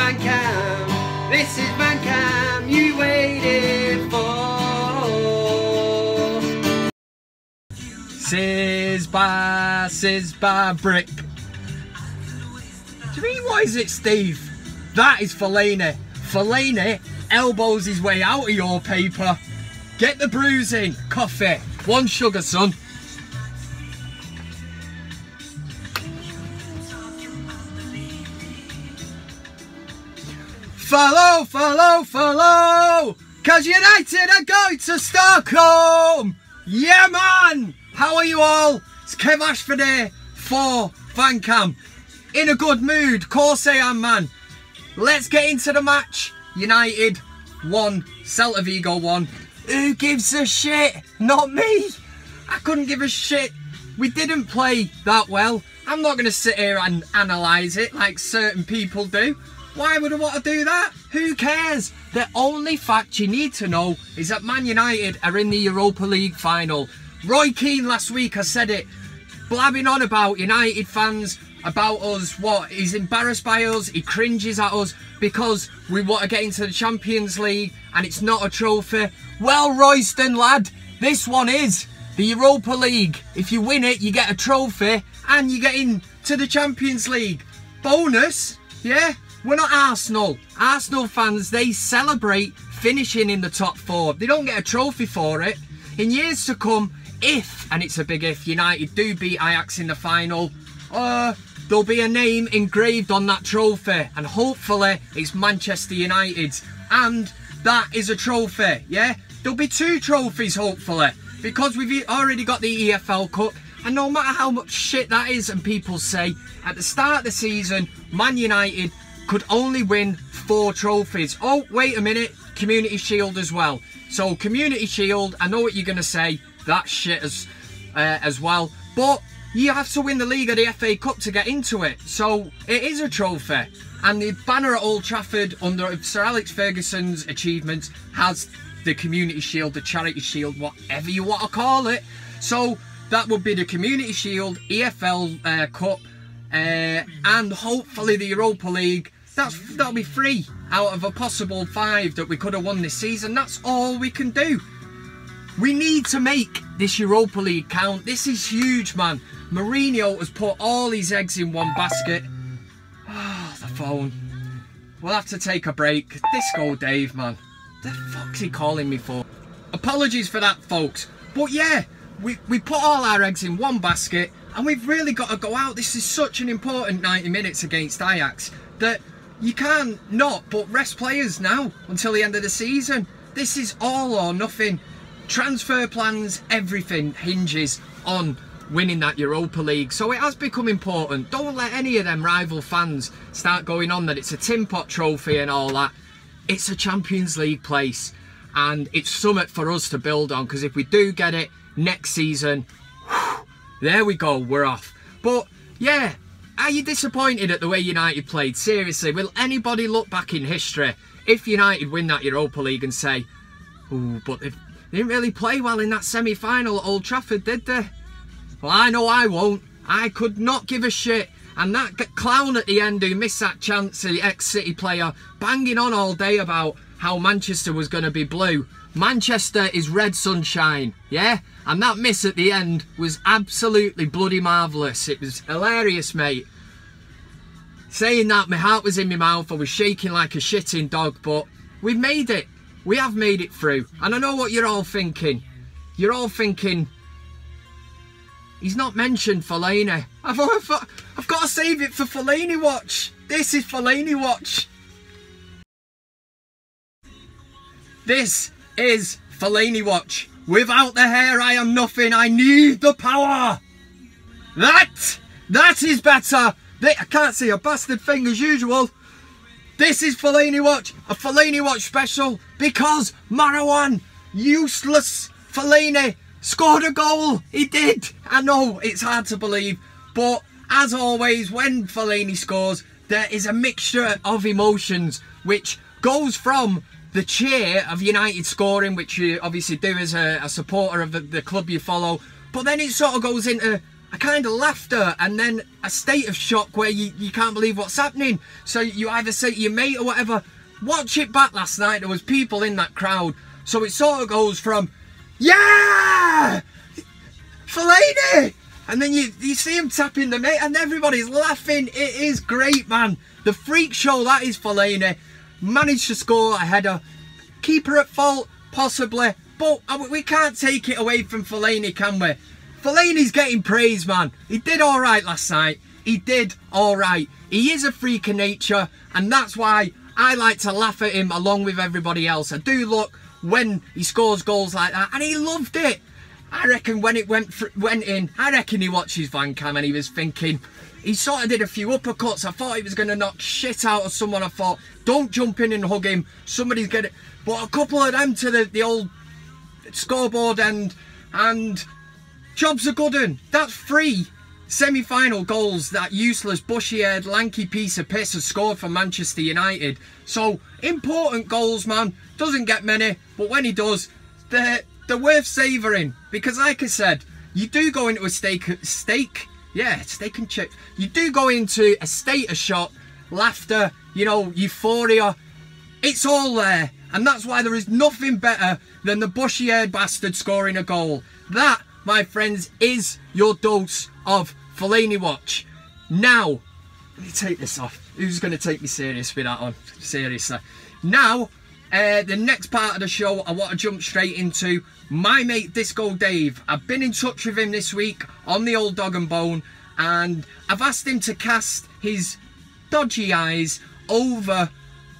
Man Cam, this is Man Cam you waited for. Sizba brick. Do you mean, what is it, Steve? That is Fellaini. Fellaini elbows his way out of your paper. Get the bruising. Coffee. One sugar, son. Follow, cause United are going to Stockholm. Yeah, man. How are you all? It's Kev Ashford here for Fan Cam. In a good mood, of course I am, man. Let's get into the match. United 1, Celta Vigo 1. Who gives a shit? Not me. I couldn't give a shit. We didn't play that well. I'm not going to sit here and analyse it like certain people do. Why would I want to do that? Who cares? The only fact you need to know is that Man United are in the Europa League final. Roy Keane last week, I said it, blabbing on about United fans, about us, what, he's embarrassed by us, he cringes at us because we want to get into the Champions League and it's not a trophy. Well, Royston, lad, this one is the Europa League. If you win it, you get a trophy and you get into the Champions League. Bonus, yeah? We're not Arsenal. Arsenal fans, they celebrate finishing in the top 4. They don't get a trophy for it. In years to come, if, and it's a big if, United do beat Ajax in the final, there'll be a name engraved on that trophy. And hopefully, it's Manchester United's. And that is a trophy, yeah? There'll be 2 trophies, hopefully. Because we've already got the EPL Cup. And no matter how much shit that is, and people say, at the start of the season, Man United could only win 4 trophies. Oh, wait a minute, Community Shield as well. So Community Shield, I know what you're going to say, that's shit as well. But you have to win the league or the FA Cup to get into it. So it is a trophy. And the banner at Old Trafford under Sir Alex Ferguson's achievements has the Community Shield, the Charity Shield, whatever you want to call it. So that would be the Community Shield, EPL Cup, and hopefully the Europa League. That'll be 3 out of a possible 5 that we could have won this season. That's all we can do. We need to make this Europa League count. This is huge, man. Mourinho has put all his eggs in one basket. Oh, the phone. We'll have to take a break. Disco Dave, man. The fuck's he calling me for? Apologies for that, folks. But yeah, we put all our eggs in one basket and we've really got to go out. This is such an important 90 minutes against Ajax that you can't not but rest players now until the end of the season. This is all or nothing. Transfer plans, everything hinges on winning that Europa League. So it has become important. Don't let any of them rival fans start going on that it's a tin pot trophy and all that. It's a Champions League place and it's something for us to build on, because if we do get it next season, whew, there we go, we're off. But yeah, are you disappointed at the way United played? Seriously, will anybody look back in history if United win that Europa League and say, ooh, but they didn't really play well in that semi-final at Old Trafford, did they? Well, I know I won't. I could not give a shit. And that clown at the end who missed that chance, the ex-City player, banging on all day about how Manchester was going to be blue. Manchester is red sunshine, yeah? And that miss at the end was absolutely bloody marvellous. It was hilarious, mate. Saying that, my heart was in my mouth. I was shaking like a shitting dog, but we've made it. We have made it through. And I know what you're all thinking. You're all thinking, he's not mentioned Fellaini. I've got to save it for Fellaini Watch. This is Fellaini Watch. This is Fellaini Watch. Without the hair, I am nothing. I need the power. That is better. I can't see a bastard thing as usual. This is Fellaini Watch, a Fellaini Watch special, because Marwan, useless Fellaini, scored a goal. He did. I know it's hard to believe, but as always, when Fellaini scores, there is a mixture of emotions, which goes from the cheer of United scoring, which you obviously do as a supporter of the club you follow, but then it sort of goes into a kind of laughter and then a state of shock where you can't believe what's happening. So you either say to your mate or whatever, watch it back last night, there was people in that crowd. So it sort of goes from, yeah, Fellaini, and then you see him tapping the mate and everybody's laughing. It is great, man. The freak show that is Fellaini. Managed to score a header. Keeper at fault, possibly, but we can't take it away from Fellaini, can we? Fellaini's getting praise, man. He did all right last night. He did all right. He is a freak of nature, and that's why I like to laugh at him along with everybody else. I do look when he scores goals like that, and he loved it. I reckon when it went in, I reckon he watched his Van Cam and he was thinking, he sort of did a few uppercuts. I thought he was going to knock shit out of someone. I thought, don't jump in and hug him. Somebody's going to... But a couple of them to the old scoreboard and job's a good one. That's 3 semi-final goals that useless, bushy-haired, lanky piece of piss has scored for Manchester United. So, important goals, man. Doesn't get many, but when he does, they're worth savouring. Because like I said, you do go into a steak and chips. You do go into a state of shock, laughter, you know, euphoria. It's all there. And that's why there is nothing better than the bushy-haired bastard scoring a goal. That, my friends, is your dose of Fellaini Watch. Now, let me take this off. Who's going to take me serious with that on? Seriously. Now, the next part of the show, I want to jump straight into my mate Disco Dave. I've been in touch with him this week on the old dog and bone, and I've asked him to cast his dodgy eyes over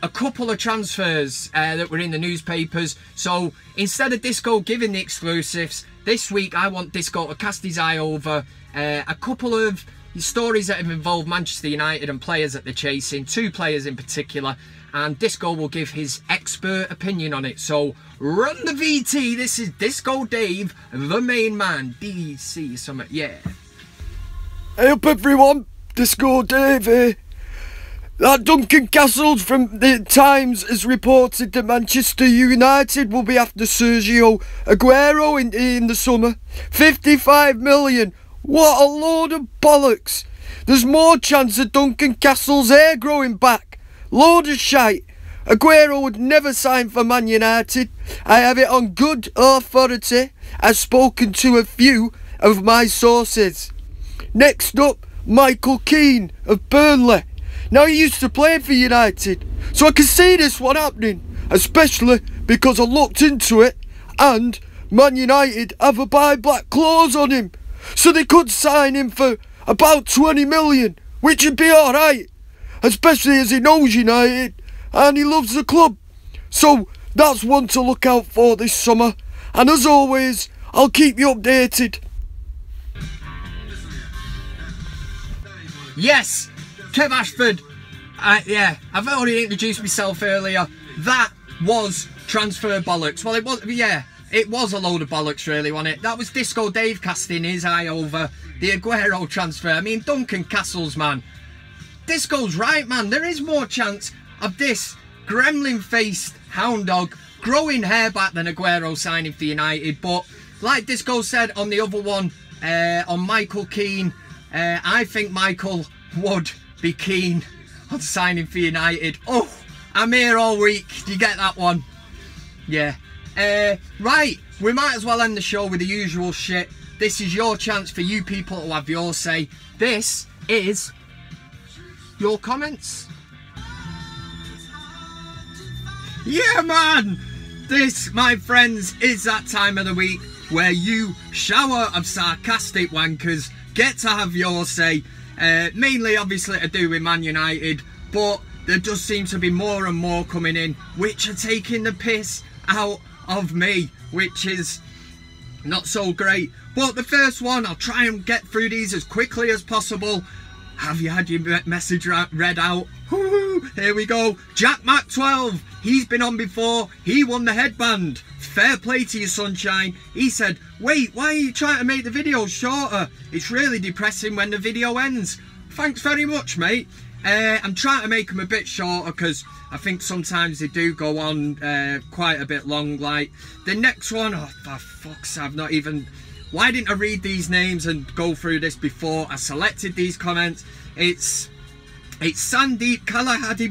a couple of transfers that were in the newspapers. So instead of Disco giving the exclusives, this week I want Disco to cast his eye over a couple of stories that have involved Manchester United and players that they're chasing, 2 players in particular, and Disco will give his expert opinion on it. So run the VT. This is Disco Dave, the main man. DC Summit, yeah. Hey up everyone, Disco Dave here. That Duncan Castles from the Times has reported that Manchester United will be after Sergio Aguero in the summer. 55 million. What a load of bollocks. There's more chance of Duncan Castles' hair growing back. Load of shite. Aguero would never sign for Man United. I have it on good authority. I've spoken to a few of my sources. Next up, Michael Keane of Burnley. Now he used to play for United, so I can see this one happening, especially because I looked into it and Man United have a buy-back clause on him, so they could sign him for about 20 million, which would be alright, especially as he knows United and he loves the club. So that's one to look out for this summer, and as always, I'll keep you updated. Yes, Kev Ashford. Yeah, I've already introduced myself earlier. That was transfer bollocks. Well, it was, yeah, it was a load of bollocks, really, wasn't it? That was Disco Dave casting his eye over the Aguero transfer. I mean, Duncan Castles, man. Disco's right, man. There is more chance of this gremlin-faced hound dog growing hair back than Aguero signing for United. But like Disco said on the other one, on Michael Keane, I think Michael would be keen on signing for United. Oh, I'm here all week. Do you get that one? Yeah. Right, we might as well end the show with the usual shit. This is your chance for you people to have your say. This is your comments. Yeah, man! This, my friends, is that time of the week where you, shower of sarcastic wankers, get to have your say. Mainly, obviously, to do with Man United, but there does seem to be more and more coming in, which are taking the piss out of me, which is not so great. But the first one, I'll try and get through these as quickly as possible. Have you had your message read out? Woo-hoo, here we go. Jack Mac 12, he's been on before. He won the headband. Fair play to you, sunshine. He said, wait, why are you trying to make the video shorter? It's really depressing when the video ends. Thanks very much, mate. I'm trying to make them a bit shorter because I think sometimes they do go on quite a bit long. Like the next one, oh for fuck's sake, I've not even why didn't I read these names and go through this before I selected these comments? It's Sandeep Kalahadi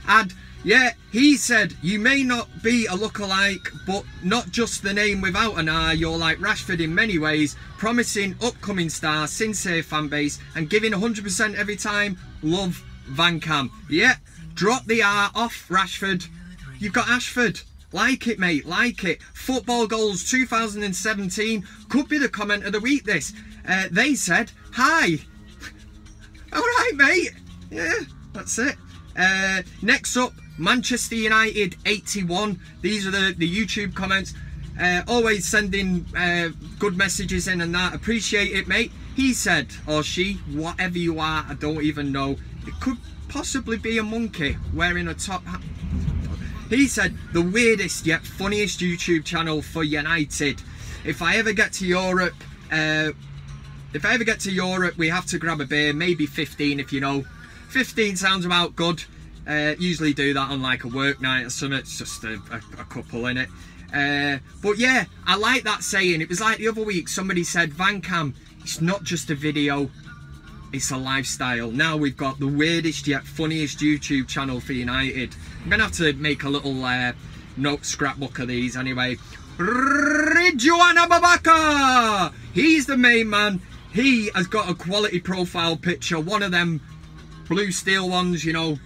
and yeah, he said, you may not be a lookalike, but not just the name without an R. You're like Rashford in many ways, promising upcoming star, sincere fan base, and giving 100% every time. Love, Van Cam. Yeah, drop the R off Rashford. You've got Ashford. Like it, mate, like it. Football Goals 2017 could be the comment of the week, this. They said, hi. All right, mate. Yeah, that's it. Next up, Manchester United 81. These are the YouTube comments. Always sending good messages in and that. Appreciate it, mate. He said, or she, whatever you are, I don't even know. It could possibly be a monkey wearing a top hat. He said, the weirdest yet funniest YouTube channel for United. If I ever get to Europe, we have to grab a beer, maybe 15 if you know. 15 sounds about good. Usually do that on like a work night or something. It's just a couple in it. But yeah, I like that saying. It was like the other week somebody said, Van Cam, it's not just a video, it's a lifestyle. Now we've got the weirdest yet funniest YouTube channel for United. I'm gonna have to make a little note scrapbook of these anyway. Ridwan Abubakar, he's the main man. He has got a quality profile picture, one of them blue steel ones, you know.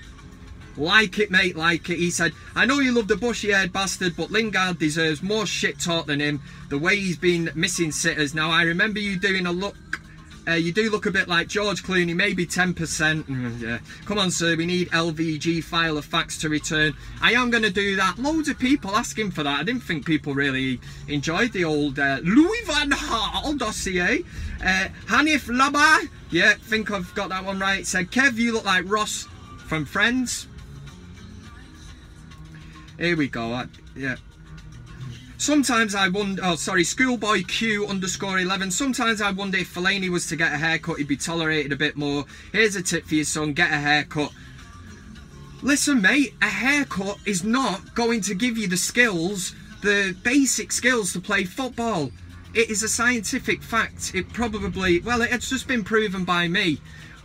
Like it, mate, like it. He said, I know you love the bushy-haired bastard, but Lingard deserves more shit talk than him. The way he's been missing sitters. Now, I remember you doing a look. You do look a bit like George Clooney, maybe 10%. Yeah. Come on, sir, we need LVG file of facts to return. I am going to do that. Loads of people asking for that. I didn't think people really enjoyed the old Louis van Gaal dossier. Hanif Laba, yeah, think I've got that one right. Said, Kev, you look like Ross from Friends. Here we go. Yeah. Sometimes I wonder, oh sorry, schoolboy Q_11. Sometimes I wonder if Fellaini was to get a haircut, he'd be tolerated a bit more. Here's a tip for your son, get a haircut. Listen, mate, a haircut is not going to give you the skills, the basic skills to play football. It is a scientific fact. It probably, well, it's just been proven by me.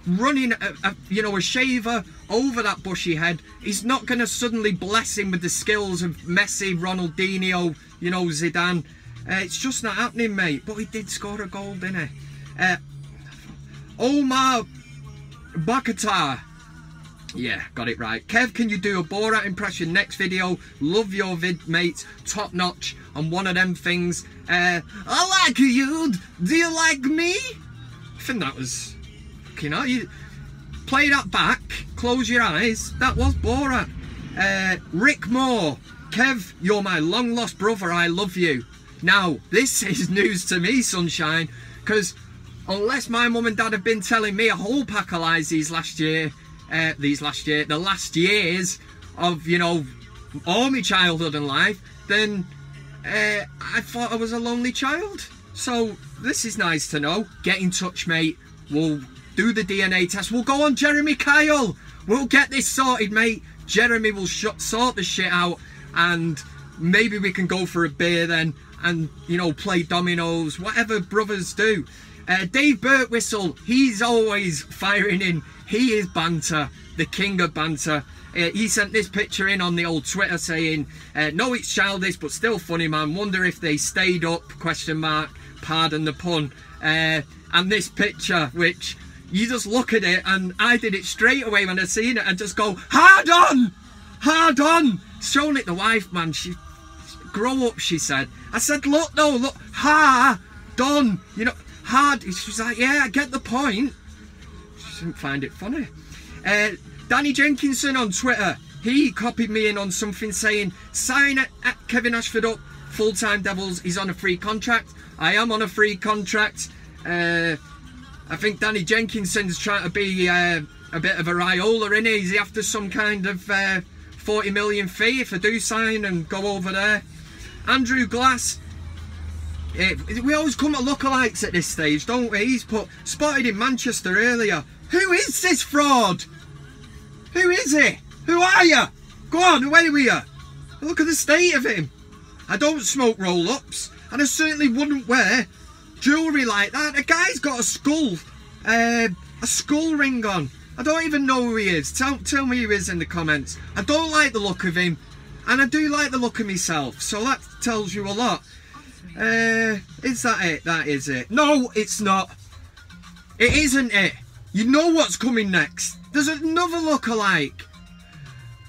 Running a shaver over that bushy head is not going to suddenly bless him with the skills of Messi, Ronaldinho, you know, Zidane. It's just not happening, mate. But he did score a goal, didn't he? Omar Bakatar. Yeah, got it right. Kev, can you do a Borat impression next video? Love your vid, mate. Top notch on one of them things. I like you. Do you like me? I think that was... You know, you play that back, close your eyes, that was Borat. Rick Moore, Kev, you're my long lost brother, I love you. Now, this is news to me, sunshine, because unless my mum and dad have been telling me a whole pack of lies the last years of, you know, all my childhood and life, then I thought I was a lonely child. So this is nice to know. Get in touch, mate. We'll do the DNA test. We'll go on Jeremy Kyle. We'll get this sorted, mate. Jeremy will sort the shit out, and maybe we can go for a beer then and, you know, play dominoes, whatever brothers do. Dave Birtwhistle, he's always firing in. He is banter, the king of banter. He sent this picture in on the old Twitter saying, no, it's childish, but still funny, man. Wonder if they stayed up, ? Pardon the pun. And this picture, which... You just look at it, and I did it straight away when I seen it and just go, hard on! Hard on! Showing it the wife, man. She, grow up, she said. I said, look, no, look, hard on. You know, hard. She was like, yeah, I get the point. She didn't find it funny. Danny Jenkinson on Twitter, he copied me in on something saying, sign at Kevin Ashford up, full-time Devils, he's on a free contract. I am on a free contract. I think Danny Jenkinson's trying to be a bit of a Raiola, isn't he? Is he after some kind of 40 million fee if I do sign and go over there? Andrew Glass. We always come at lookalikes at this stage, don't we? He's spotted in Manchester earlier. Who is this fraud? Who is he? Who are you? Go on, away with you. Look at the state of him. I don't smoke roll-ups. and I certainly wouldn't wear jewellery like that. The guy's got a skull ring on. I don't even know who he is. Tell me who he is in the comments. I don't like the look of him, and I do like the look of myself, so that tells you a lot. Is that it? That is it. No, it's not. It isn't it. You know what's coming next. There's another lookalike.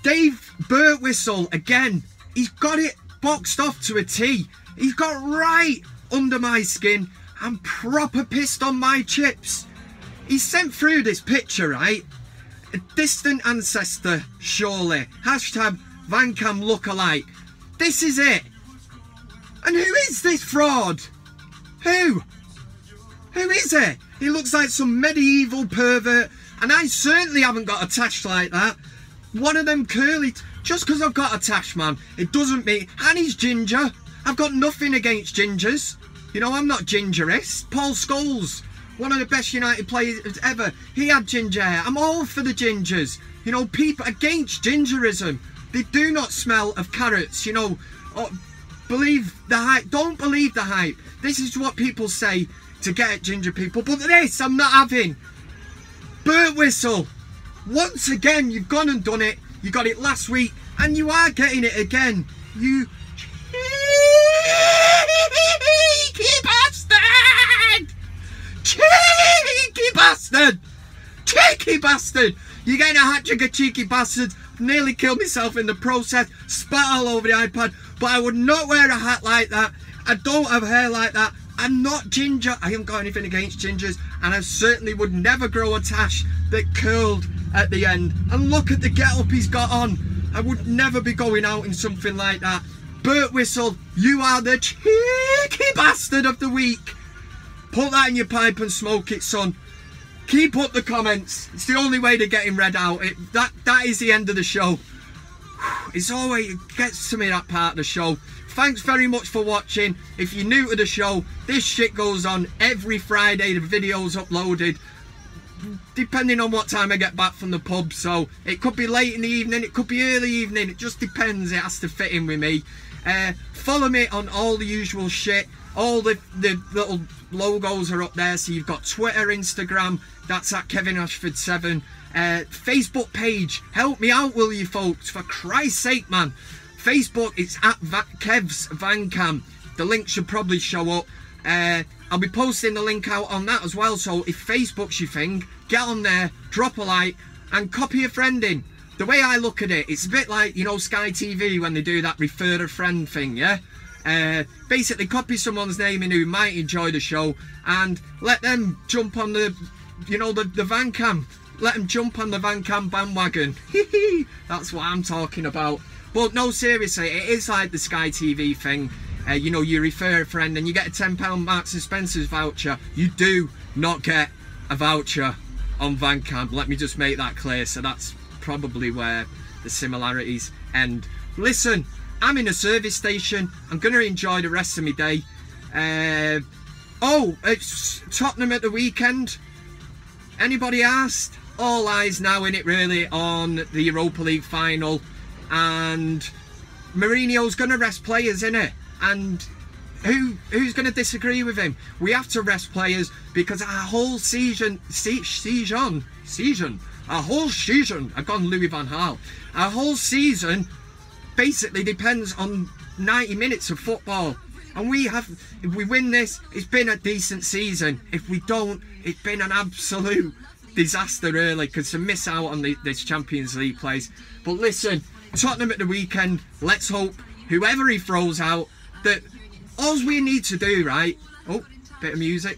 Dave Birtwistle, again. He's got it boxed off to a T. He's got right under my skin. I'm proper pissed on my chips. He sent through this picture, right? A distant ancestor, surely. Hashtag Vancam lookalike. This is it. And who is this fraud? Who? Who is it? He looks like some medieval pervert, and I certainly haven't got a tash like that. One of them curly... Just because I've got a tash, man, it doesn't mean... And he's ginger. I've got nothing against gingers. You know, I'm not gingerist. Paul Scholes, one of the best United players ever, he had ginger hair. I'm all for the gingers. You know, people against gingerism. They do not smell of carrots, you know. Oh, believe the hype. Don't believe the hype. This is what people say to get at ginger people. But this, I'm not having. Birtwistle, once again, you've gone and done it. You got it last week, and you are getting it again. You cheeky bastard! Cheeky bastard! Cheeky bastard! You're getting a hat-trick of cheeky bastards. Nearly killed myself in the process. Spat all over the iPad. But I would not wear a hat like that. I don't have hair like that. I'm not ginger. I haven't got anything against gingers. And I certainly would never grow a tash that curled at the end. And look at the get-up he's got on. I would never be going out in something like that. Birtwistle, you are the cheeky bastard of the week. Put that in your pipe and smoke it, son. Keep up the comments. It's the only way to get him read out. That is the end of the show. It's always, it gets to me, that part of the show. Thanks very much for watching. If you're new to the show, this shit goes on every Friday. The video's uploaded depending on what time I get back from the pub. So it could be late in the evening, it could be early evening. It just depends. It has to fit in with me. Follow me on all the usual shit. All the little logos are up there. So you've got Twitter, Instagram. That's at Kevin Ashford 7. Facebook page. Help me out, will you, folks? For Christ's sake, man. Facebook, it's at Kev's Vancam. The link should probably show up. I'll be posting the link out on that as well. So if Facebook's your thing, get on there, drop a like, and copy a friend in. The way I look at it, it's a bit like, you know, Sky TV when they do that refer a friend thing, yeah? Basically copy someone's name in who might enjoy the show and let them jump on the, you know, the Vancam. Let them jump on the Vancam bandwagon. That's what I'm talking about. But no, seriously, it is like the Sky TV thing. You know, you refer a friend and you get a £10 Marks and Spencer's voucher. You do not get a voucher on Vancam. Let me just make that clear. So that's probably where the similarities end. Listen, I'm in a service station. I'm going to enjoy the rest of my day. Oh, it's Tottenham at the weekend. Anybody asked? All eyes now in it really on the Europa League final. And Mourinho's going to rest players, innit? And who's going to disagree with him? We have to rest players because our whole season, I've gone Louis van Gaal. Our whole season basically depends on 90 minutes of football. And if we win this, it's been a decent season. If we don't, it's been an absolute disaster really, because to miss out on this Champions League place. But listen, Tottenham at the weekend, let's hope whoever he throws out, that all we need to do, right? Oh, bit of music.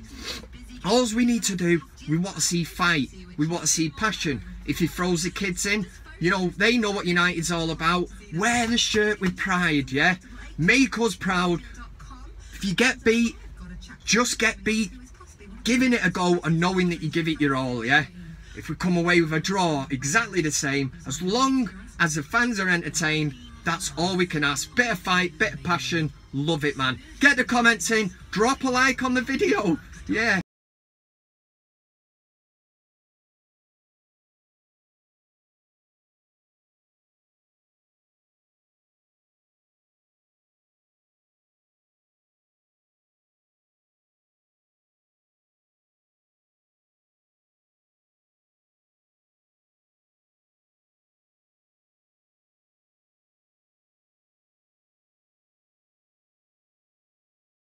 All we need to do, we want to see fight. We want to see passion. If he throws the kids in, you know, they know what United's all about. Wear the shirt with pride, yeah? Make us proud. If you get beat, just get beat. Giving it a go and knowing that you give it your all, yeah? If we come away with a draw, exactly the same. As long as the fans are entertained, that's all we can ask. Bit of fight, bit of passion. Love it, man. Get the comments in. Drop a like on the video. Yeah.